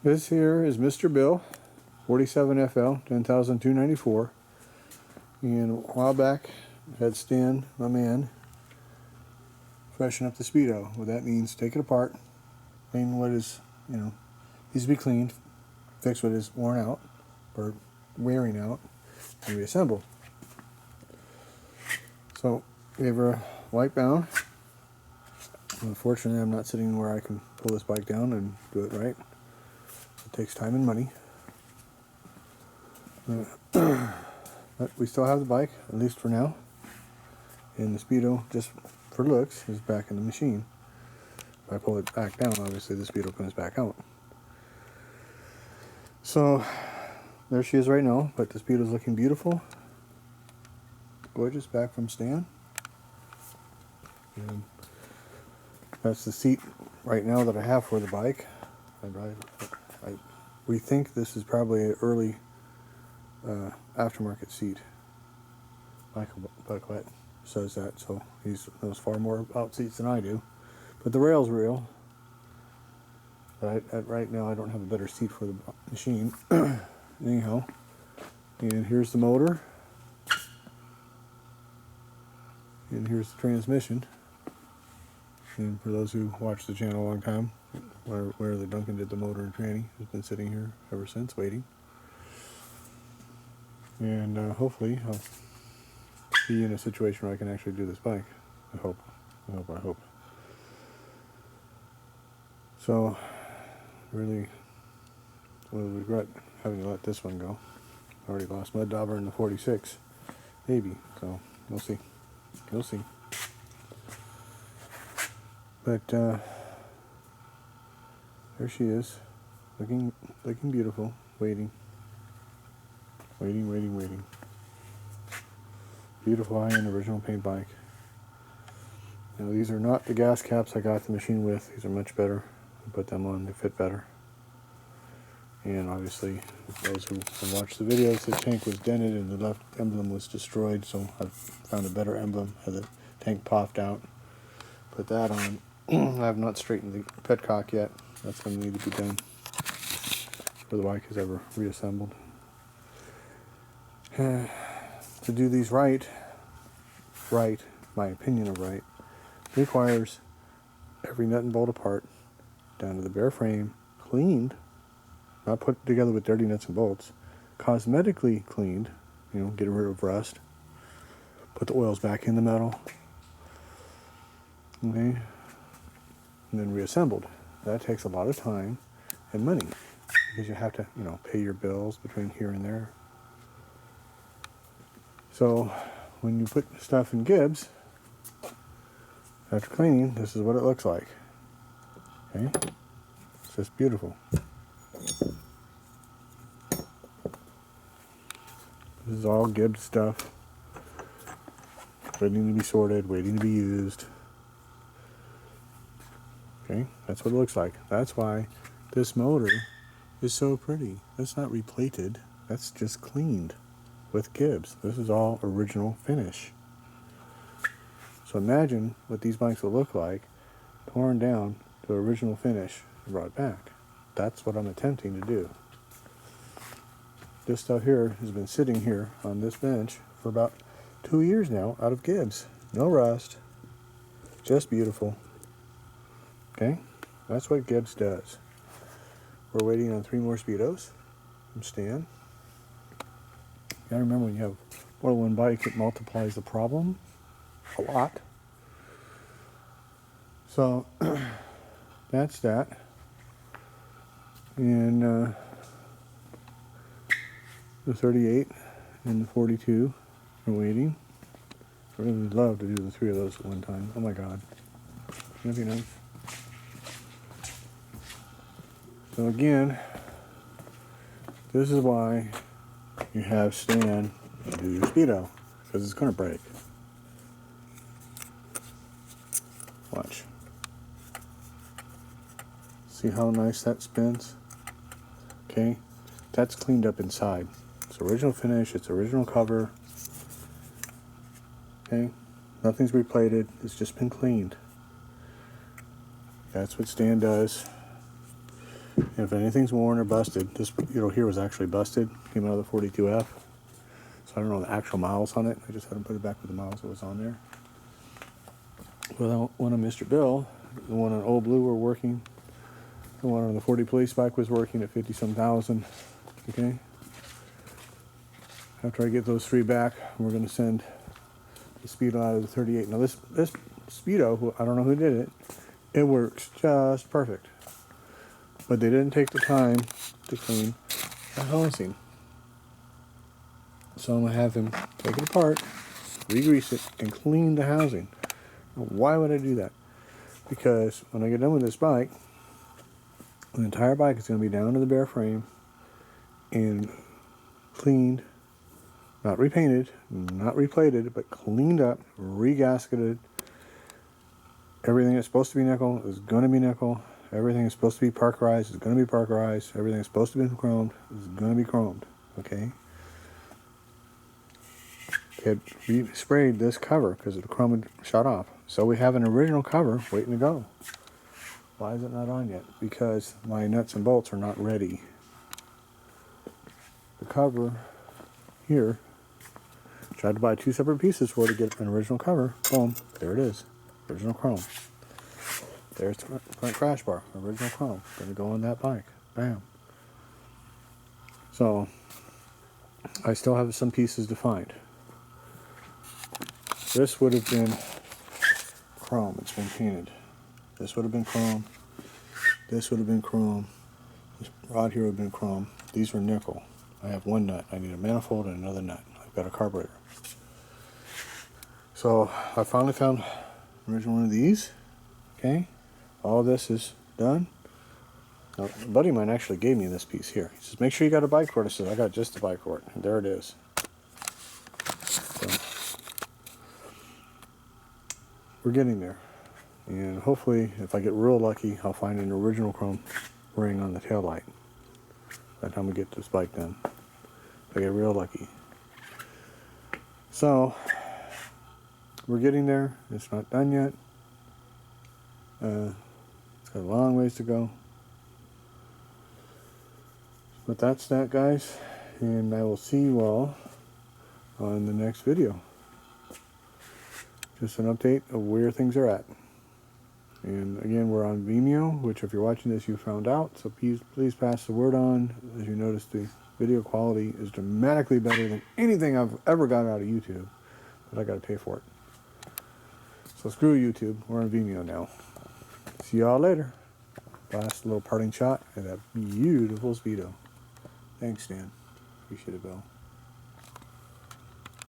This here is Mr. Bill, 47 FL, 10,294. And a while back, I had Stan, my man, freshen up the speedo. What that means, take it apart, clean what is, needs to be cleaned, fix what is worn out or wearing out, and reassemble. So we have our wipe down. Unfortunately, I'm not sitting where I can pull this bike down and do it right. It takes time and money. But we still have the bike, at least for now. And the speedo, just for looks, is back in the machine. If I pull it back down, obviously the speedo comes back out. So there she is right now, but the speedo is looking beautiful. Gorgeous, back from Stan. And that's the seat right now that I have for the bike. We think this is probably an early aftermarket seat. Michael Bucklett says that, so he knows far more about seats than I do. But the rail's real. But right now I don't have a better seat for the machine. Anyhow, and here's the motor. And here's the transmission. And for those who watched the channel a long time, where the Duncan did the motor and tranny, has been sitting here ever since, waiting. And hopefully I'll be in a situation where I can actually do this bike. I hope. So, really will regret having to let this one go. I already lost Mud Dauber in the 46, maybe. So we'll see. You'll see. But there she is, looking beautiful, waiting. Beautiful high-end original paint bike. Now these are not the gas caps I got the machine with. These are much better. I put them on, they fit better. And obviously, those who have watched the videos, the tank was dented and the left emblem was destroyed, so I've found a better emblem. Had the tank popped out. Put that on. I have not straightened the petcock yet. That's going to need to be done before the bike is ever reassembled. To do these right, my opinion of right, requires every nut and bolt apart, down to the bare frame, cleaned, not put together with dirty nuts and bolts, cosmetically cleaned, get rid of rust, put the oils back in the metal, okay, and then reassembled. That takes a lot of time and money, because you have to, pay your bills between here and there. So when you put stuff in Gibbs, after cleaning, this is what it looks like. Okay? It's just beautiful. This is all Gibbs stuff. Waiting to be sorted, waiting to be used. Okay? That's what it looks like. That's why this motor is so pretty. That's not replated. That's just cleaned with Gibbs. This is all original finish. So imagine what these bikes will look like torn down to original finish and brought back. That's what I'm attempting to do. This stuff here has been sitting here on this bench for about 2 years now out of Gibbs. No rust. Just beautiful. Okay? That's what Gibbs does. We're waiting on 3 more speedos from Stan. You gotta remember, when you have more than one bike, it multiplies the problem a lot. So that's that. And the 38 and the 42 are waiting. I really would love to do the 3 of those at one time. Oh my God. That'd be nice. So again, this is why you have Stan do your speedo, because it's going to break. Watch. See how nice that spins? Okay, that's cleaned up inside. It's original finish, it's original cover. Okay, nothing's replated, it's just been cleaned. That's what Stan does. And if anything's worn or busted, this here was actually busted. Came out of the 42F. So I don't know the actual miles on it. I just had to put it back with the miles that was on there. Well, one on Mr. Bill, the one on Old Blue were working. The one on the 40 police bike was working at 50-some thousand. Okay. After I get those 3 back, we're going to send the speedo out of the 38. Now this speedo, I don't know who did it. It works just perfect. But they didn't take the time to clean the housing. So I'm going to have them take it apart, re-grease it, and clean the housing. Now, why would I do that? Because when I get done with this bike, the entire bike is going to be down to the bare frame and cleaned, not repainted, not replated, but cleaned up, re-gasketed. Everything that's supposed to be nickel is going to be nickel. Everything that's supposed to be Parkerized is going to be Parkerized. Everything that's supposed to be chromed is going to be chromed. Okay? Had re-sprayed this cover because the chrome had shot off. So we have an original cover waiting to go. Why is it not on yet? Because my nuts and bolts are not ready. The cover here, tried to buy 2 separate pieces for it to get an original cover. Boom, there it is. Original chrome. There's the front crash bar. Original chrome. Gonna go on that bike. Bam. So, I still have some pieces to find. This would have been chrome. It's been painted. This would have been chrome. This would have been chrome. This rod here would have been chrome. These were nickel. I have 1 nut. I need a manifold and another nut. I've got a carburetor. So I finally found the original one of these. Okay. All this is done. Now, a buddy of mine actually gave me this piece here. He says, make sure you got a bike cord. I said, I got just a bike cord. And there it is. So, we're getting there. And hopefully, if I get real lucky, I'll find an original chrome ring on the taillight by the time we get this bike done. If I get real lucky. So, we're getting there. It's not done yet. It's got a long ways to go. But that's that, guys. And I will see you all on the next video. Just an update of where things are at. And again, we're on Vimeo, which if you're watching this, you found out. So please pass the word on. As you notice, the video quality is dramatically better than anything I've ever got out of YouTube. But I got to pay for it. So screw YouTube. We're on Vimeo now. See y'all later. Last little parting shot at that beautiful speedo. Thanks, Dan. Appreciate it, Bill.